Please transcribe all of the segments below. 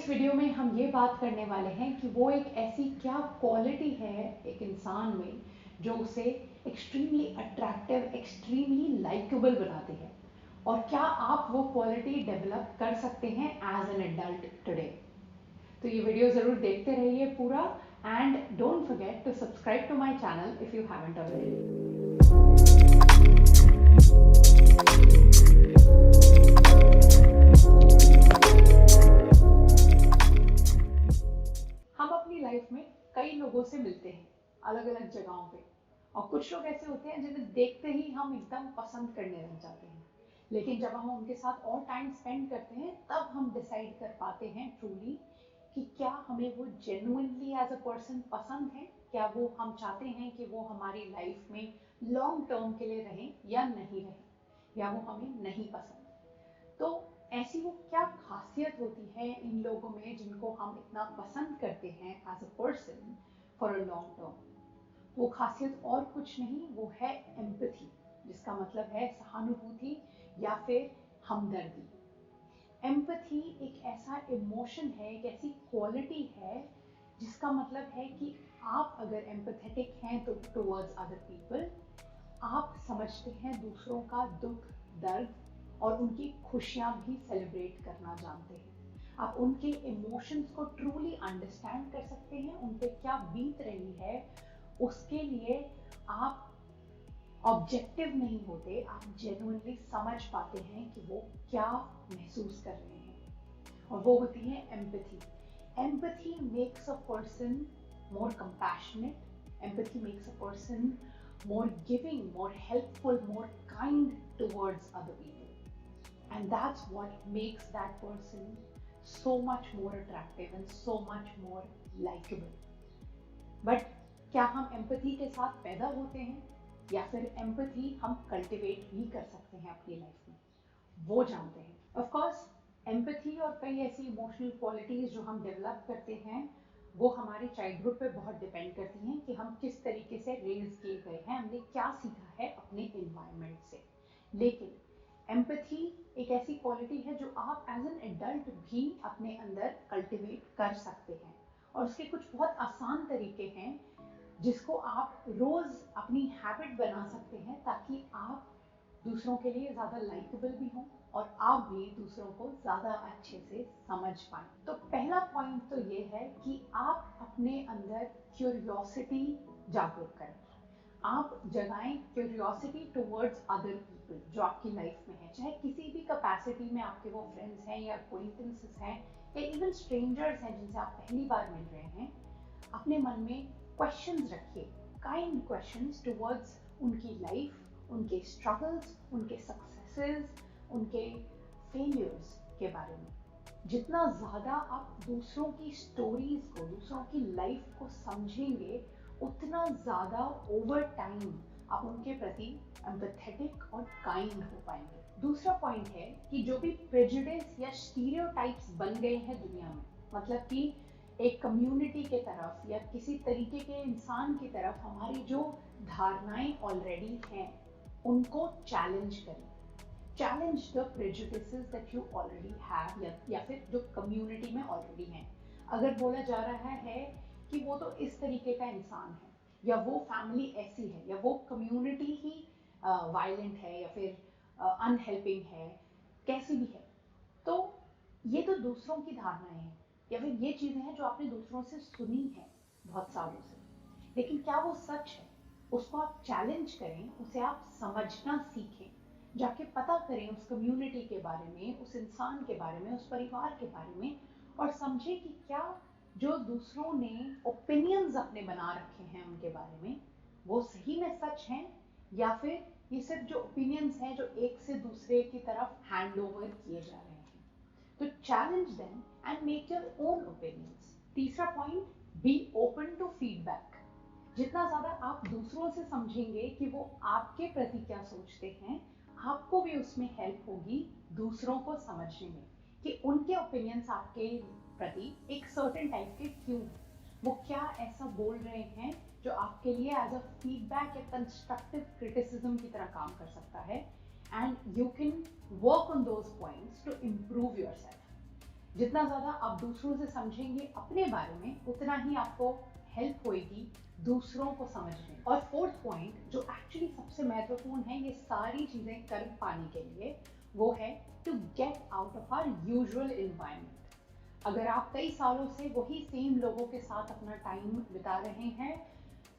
इस वीडियो में हम ये बात करने वाले हैं कि वो एक ऐसी क्या क्वालिटी है एक इंसान में जो उसे एक्सट्रीमली अट्रैक्टिव, एक्सट्रीमली लाइकेबल बनाती है, और क्या आप वो क्वालिटी डेवलप कर सकते हैं एज एन एडल्ट टुडे। तो ये वीडियो ज़रूर देखते रहिए पूरा, and don't forget to subscribe to my channel if you haven't already. हम अपनी लाइफ में कई लोगों से मिलते हैं अलग अलग जगहों पे, और कुछ लोग ऐसे होते हैं जिन्हें देखते ही हम एकदम पसंद करने लग जाते हैं। लेकिन जब हम उनके साथ और टाइम स्पेंड करते हैं तब हम डिसाइड कर पाते हैं ट्रूली कि क्या हमें वो जेन्युइनली एज अ पर्सन पसंद है, क्या वो हम चाहते हैं कि वो हमारी लाइफ में लॉन्ग टर्म के लिए रहें या नहीं रहें, या वो हमें नहीं पसंद। तो ऐसी वो क्या खासियत होती है इन लोगों में जिनको हम इतना पसंद करते हैं as a person for a long term. वो खासियत और कुछ नहीं, वो है एम्पैथी, जिसका मतलब है सहानुभूति या फिर हमदर्दी। एम्पैथी एक ऐसा इमोशन है, एक ऐसी क्वालिटी है जिसका मतलब है कि आप अगर एम्पैथेटिक हैं तो टुवर्ड्स अदर पीपल, आप समझते हैं दूसरों का दुख दर्द और उनकी खुशियां भी सेलिब्रेट करना जानते हैं। आप उनके इमोशंस को ट्रूली अंडरस्टैंड कर सकते हैं, उन पे क्या बीत रही है उसके लिए आप ऑब्जेक्टिव नहीं होते, आप जेन्युइनली समझ पाते हैं कि वो क्या महसूस कर रहे हैं, और वो होती है empathy. Empathy makes a person more compassionate, empathy makes a person more giving, more helpful, more kind towards other people. And that's what makes that person so much more attractive and so much more likable. But क्या हम empathy के साथ पैदा होते हैं, या फिर empathy हम कल्टिवेट भी कर सकते हैं अपनी लाइफ में, वो जानते हैं। ऑफ कोर्स एम्पैथी और कई ऐसी इमोशनल क्वालिटीज जो हम डेवलप करते हैं वो हमारे चाइल्डहुड पे बहुत डिपेंड करती हैं कि हम किस तरीके से रेज किए गए हैं, हमने क्या सीखा है अपने इन्वायरमेंट से। लेकिन एम्पैथी एक ऐसी क्वालिटी है जो आप एज एन एडल्ट भी अपने अंदर कल्टिवेट कर सकते हैं, और उसके कुछ बहुत आसान तरीके हैं जिसको आप रोज अपनी हैबिट बना सकते हैं, ताकि आप दूसरों के लिए ज़्यादा लाइकेबल भी हों और आप भी दूसरों को ज़्यादा अच्छे से समझ पाएं। तो पहला पॉइंट तो ये है कि आप अपने अंदर क्यूरियोसिटी जागरूक करें। आप जगाएं क्यूरियोसिटी टुवर्ड्स अदर पीपल जो आपकी लाइफ में है, चाहे किसी भी कैपेसिटी में आपके वो फ्रेंड्स हैं या अक्वाइंटेंसेस हैं या इवन स्ट्रेंजर्स हैं जिनसे आप पहली बार मिल रहे हैं। अपने मन में क्वेश्चंस रखिए, काइंड क्वेश्चंस टुवर्ड्स उनकी लाइफ, उनके स्ट्रगल्स, उनके सक्सेसेस, उनके फेलियर्स के बारे में। जितना ज़्यादा आप दूसरों की स्टोरीज को, दूसरों की लाइफ को समझेंगे, उतना ज़्यादा ओवर टाइम आप उनके प्रति एम्पैथेटिक और काइंड हो पाएंगे। दूसरा पॉइंट है कि जो भी प्रेजुडिस या स्टीरियोटाइप्स बन गए हैं दुनिया में, मतलब कि एक कम्युनिटी के तरफ या किसी तरीके के इंसान की तरफ हमारी जो धारणाएं ऑलरेडी हैं उनको चैलेंज करें। Challenge the prejudices that you already have, या फिर जो कम्युनिटी में ऑलरेडी हैं। अगर बोला जा रहा है कि वो तो इस तरीके का इंसान है, या वो फैमिली ऐसी है, या वो कम्युनिटी ही वायलेंट है, या फिर अनहेल्पिंग है, कैसी भी है, तो ये तो दूसरों की धारणाएं हैं, या फिर ये चीज़ें हैं जो आपने दूसरों से सुनी है बहुत सालों से। लेकिन क्या वो सच है? उसको आप चैलेंज करें, उसे आप समझना सीखें, जाके पता करें उस कम्युनिटी के बारे में, उस इंसान के बारे में, उस परिवार के बारे में, और समझें कि क्या जो दूसरों ने ओपिनियंस अपने बना रखे हैं उनके बारे में वो सही में सच हैं, या फिर ये सिर्फ जो ओपिनियंस हैं जो एक से दूसरे की तरफ हैंड ओवर किए जा रहे हैं। तो challenge them and make your own opinions. तीसरा point, be open to feedback. जितना ज़्यादा आप दूसरों से समझेंगे कि वो आपके प्रति क्या सोचते हैं, आपको भी उसमें हेल्प होगी दूसरों को समझने में कि उनके ओपिनियंस आपके प्रति एक सर्टेन टाइप के क्यों, वो क्या ऐसा बोल रहे हैं जो आपके लिए एज अ फीडबैक या कंस्ट्रक्टिव क्रिटिसिज्म की तरह काम कर सकता है, and you can work on those points to improve yourself. जितना ज़्यादा आप दूसरों से समझेंगे अपने बारे में, उतना ही आपको हेल्प होएगी दूसरों को समझने। और फोर्थ पॉइंट जो एक्चुअली सबसे महत्वपूर्ण है ये सारी चीज़ें कर पाने के लिए, वो है to get out of our usual environment. अगर आप कई सालों से वही सेम लोगों के साथ अपना टाइम बिता रहे हैं,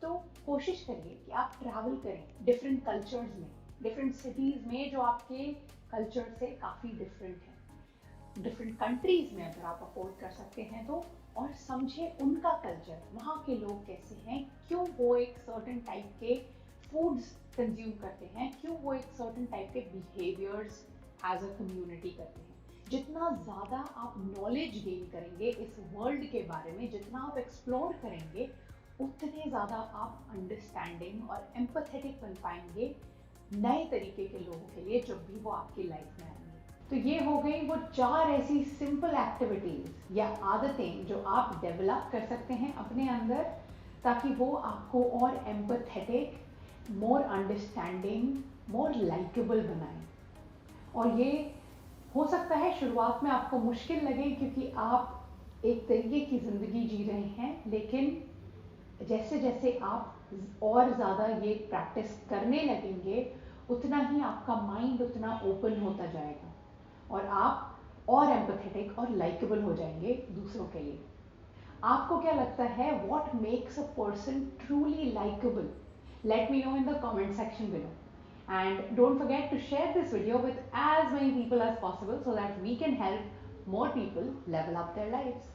तो कोशिश करिए कि आप ट्रैवल करें डिफरेंट कल्चर्स में, डिफरेंट सिटीज़ में जो आपके कल्चर से काफ़ी डिफरेंट है, डिफरेंट कंट्रीज में अगर आप अफोर्ड कर सकते हैं तो, और समझें उनका कल्चर, वहाँ के लोग कैसे हैं, क्यों वो एक सर्टेन टाइप के फूड्स कंज्यूम करते हैं, क्यों वो एक सर्टेन टाइप के बिहेवियर्स एज अ कम्युनिटी करते हैं। जितना ज़्यादा आप नॉलेज गेन करेंगे इस वर्ल्ड के बारे में, जितना आप एक्सप्लोर करेंगे, उतने ज़्यादा आप अंडरस्टैंडिंग और एम्पैथेटिक बन पाएंगे नए तरीके के लोगों के लिए जब भी वो आपकी लाइफ में आएंगे। तो ये हो गई वो 4 ऐसी सिंपल एक्टिविटीज़ या आदतें जो आप डेवलप कर सकते हैं अपने अंदर, ताकि वो आपको और एम्पैथेटिक, मोर अंडरस्टैंडिंग, मोर लाइकेबल बनाएं। और ये हो सकता है शुरुआत में आपको मुश्किल लगे, क्योंकि आप एक तरीके की ज़िंदगी जी रहे हैं, लेकिन जैसे जैसे आप और ज़्यादा ये प्रैक्टिस करने लगेंगे, उतना ही आपका माइंड उतना ओपन होता जाएगा और आप और एम्पैथेटिक और लाइकेबल हो जाएंगे दूसरों के लिए। आपको क्या लगता है, what makes a person truly likeable? Let me know in the comment section below. And don't forget to share this video with as many people as possible so that we can help more people level up their lives.